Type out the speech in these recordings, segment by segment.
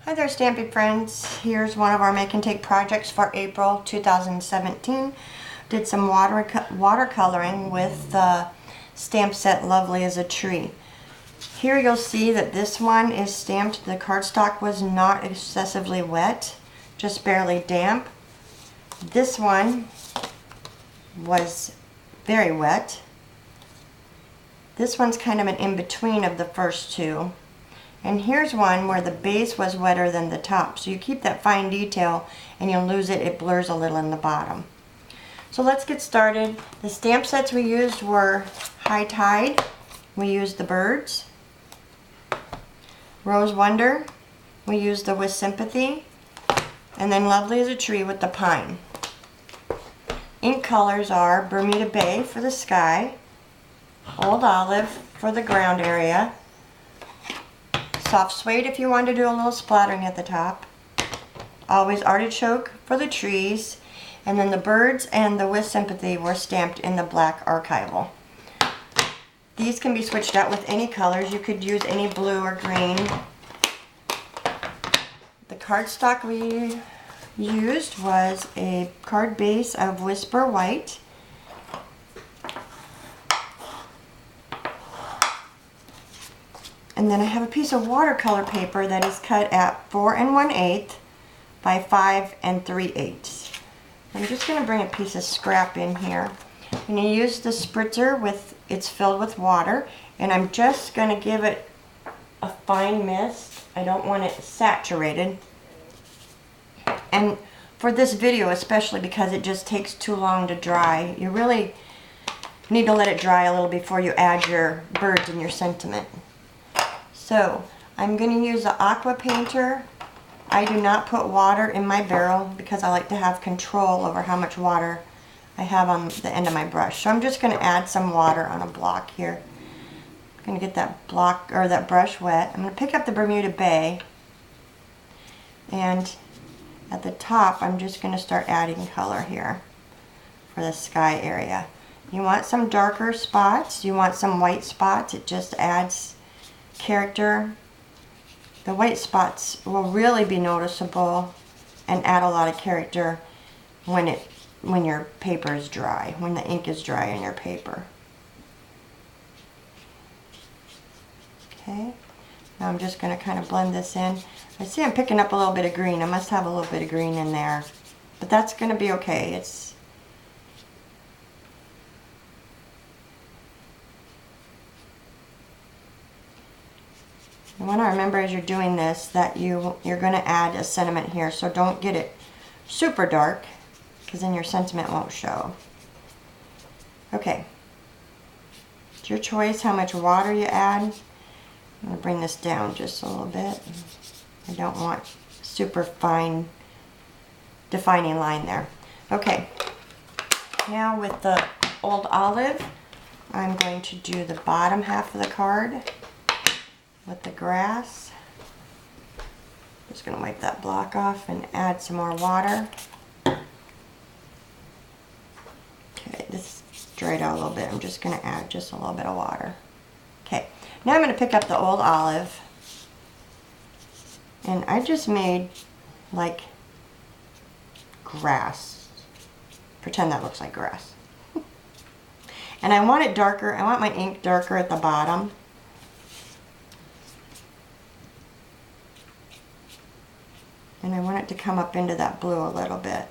Hi there, Stampin' friends. Here's one of our make and take projects for April 2017. Did some watercoloring with the stamp set Lovely as a Tree. Here you'll see that this one is stamped. The cardstock was not excessively wet, just barely damp. This one was very wet. This one's kind of an in-between of the first two. And here's one where the base was wetter than the top. So you keep that fine detail and you'll lose it. It blurs a little in the bottom. So let's get started. The stamp sets we used were High Tide. We used the birds. Rose Wonder. We used the With Sympathy. And then Lovely as a Tree with the pine. Ink colors are Bermuda Bay for the sky, Old Olive for the ground area, Soft Suede if you want to do a little splattering at the top, Always Artichoke for the trees, and then the birds and the With Sympathy were stamped in the black archival. These can be switched out with any colors. You could use any blue or green. The cardstock we used was a card base of Whisper White. And then I have a piece of watercolor paper that is cut at 4 1/8 by 5 3/8. I'm just going to bring a piece of scrap in here. I'm going to use the spritzer it's filled with water, and I'm just going to give it a fine mist. I don't want it saturated. And for this video especially, because it just takes too long to dry, you really need to let it dry a little before you add your birds and your sentiment. So I'm going to use the aqua painter. I do not put water in my barrel because I like to have control over how much water I have on the end of my brush. So I'm just going to add some water on a block here. I'm going to get that block or that brush wet. I'm going to pick up the Bermuda Bay, and at the top I'm just going to start adding color here for the sky area. You want some darker spots, you want some white spots. It just adds character. The white spots will really be noticeable and add a lot of character when your paper is dry, when the ink is dry in your paper. Okay, now I'm just going to kind of blend this in. I see I'm picking up a little bit of green. I must have a little bit of green in there, but that's going to be okay. You want to remember as you're doing this that you're going to add a sentiment here, so don't get it super dark because then your sentiment won't show. Okay, it's your choice how much water you add. I'm going to bring this down just a little bit. I don't want super fine defining line there. Okay, now with the Old Olive, I'm going to do the bottom half of the card with the grass. Just going to wipe that block off and add some more water. Okay, this dried out a little bit. I'm just going to add just a little bit of water. Okay, now I'm going to pick up the Old Olive, and I just made like grass. Pretend that looks like grass. And I want it darker. I want my ink darker at the bottom. And I want it to come up into that blue a little bit.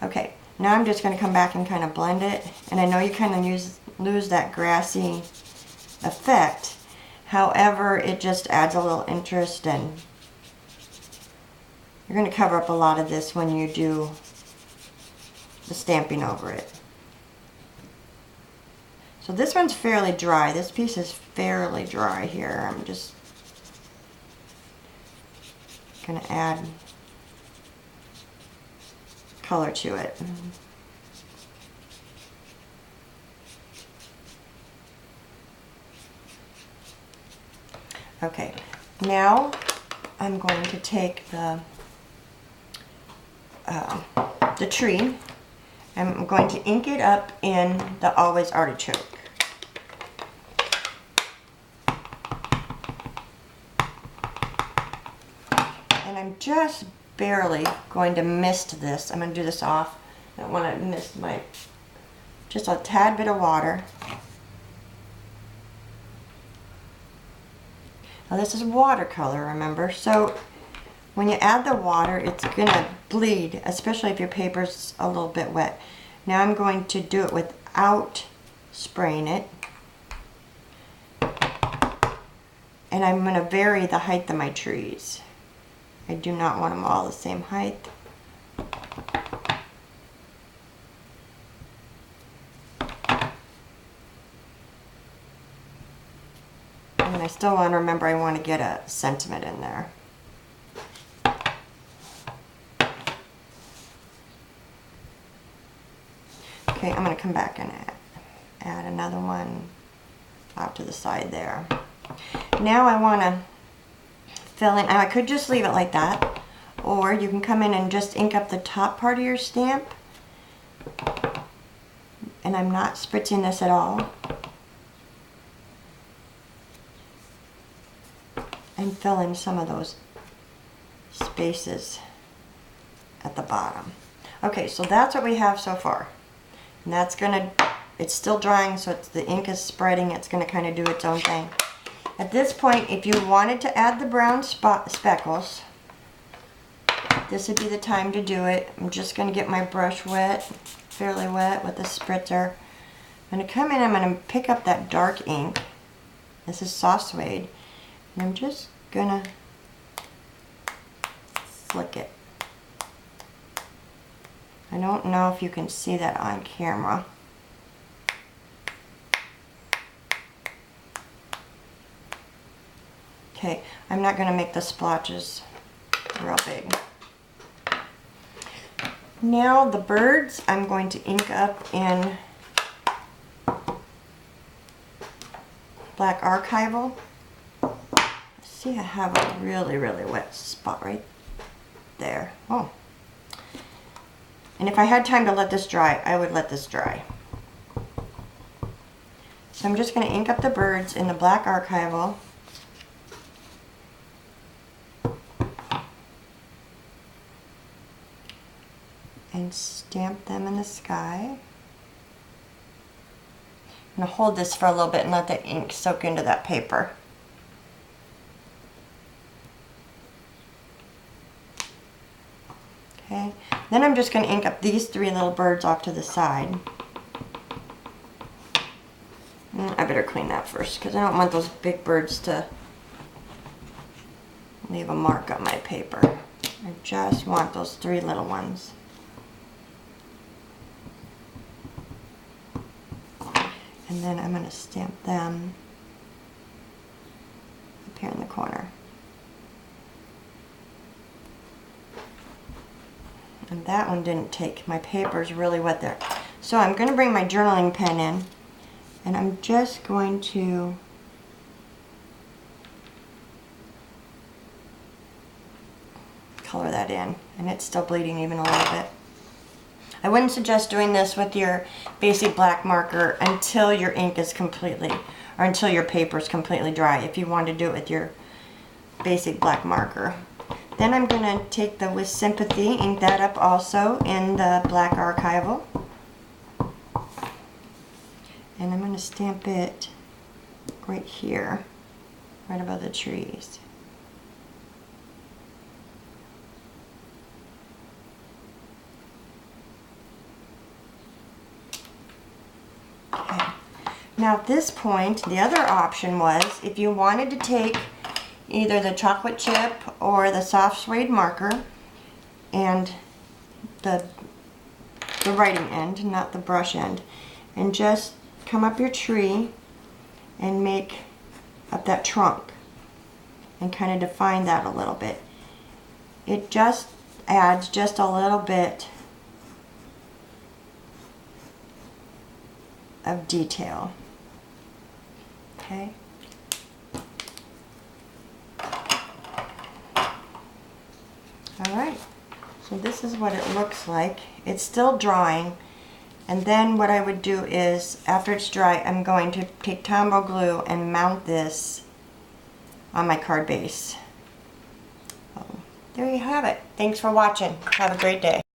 Okay, now I'm just going to come back and kind of blend it. And I know you kind of lose that grassy effect. However, it just adds a little interest, and you're going to cover up a lot of this when you do the stamping over it. So this one's fairly dry. This piece is fairly dry here. I'm just going to add color to it. Okay, now I'm going to take the tree. I'm going to ink it up in the Always Artichoke. And I'm just barely going to mist this. I'm going to do this off. I don't want to mist my, just a tad bit of water. Now this is watercolor, remember? So when you add the water, it's going to bleed, especially if your paper's a little bit wet. Now I'm going to do it without spraying it. And I'm going to vary the height of my trees. I do not want them all the same height. And I still want to remember I want to get a sentiment in there. Okay, I'm going to come back and add another one out to the side there. Now I want to fill in, I could just leave it like that, or you can come in and just ink up the top part of your stamp. And I'm not spritzing this at all. And fill in some of those spaces at the bottom. Okay, so that's what we have so far. And that's gonna, it's still drying, so the ink is spreading. It's gonna kind of do its own thing. At this point, if you wanted to add the brown speckles, this would be the time to do it. I'm just gonna get my brush wet, fairly wet with the spritzer. I'm gonna come in, I'm gonna pick up that dark ink. This is soft suede. And I'm just gonna flick it. I don't know if you can see that on camera. Okay, I'm not gonna make the splotches real big. Now the birds, I'm going to ink up in black archival. See, I have a really, really wet spot right there. Oh. And if I had time to let this dry, I would let this dry. So I'm just going to ink up the birds in the black archival. And stamp them in the sky. I'm going to hold this for a little bit and let the ink soak into that paper. Okay, then I'm just going to ink up these three little birds off to the side. I better clean that first because I don't want those big birds to leave a mark on my paper. I just want those three little ones. And then I'm going to stamp them up here in the corner. And that one didn't take. My paper's really wet there. So I'm going to bring my journaling pen in, and I'm just going to color that in. And it's still bleeding even a little bit. I wouldn't suggest doing this with your basic black marker until your ink is completely, or until your paper is completely dry, if you want to do it with your basic black marker. Then I'm going to take the With Sympathy, ink that up also in the black archival. And I'm going to stamp it right here, right above the trees. Okay. Now at this point, the other option was if you wanted to take either the chocolate chip or the soft suede marker and the writing end, not the brush end, and just come up your tree and make up that trunk and kind of define that a little bit. It just adds just a little bit of detail. Okay. Alright, so this is what it looks like. It's still drying, and then what I would do is, after it's dry, I'm going to take Tombow glue and mount this on my card base. there you have it. Thanks for watching. Have a great day.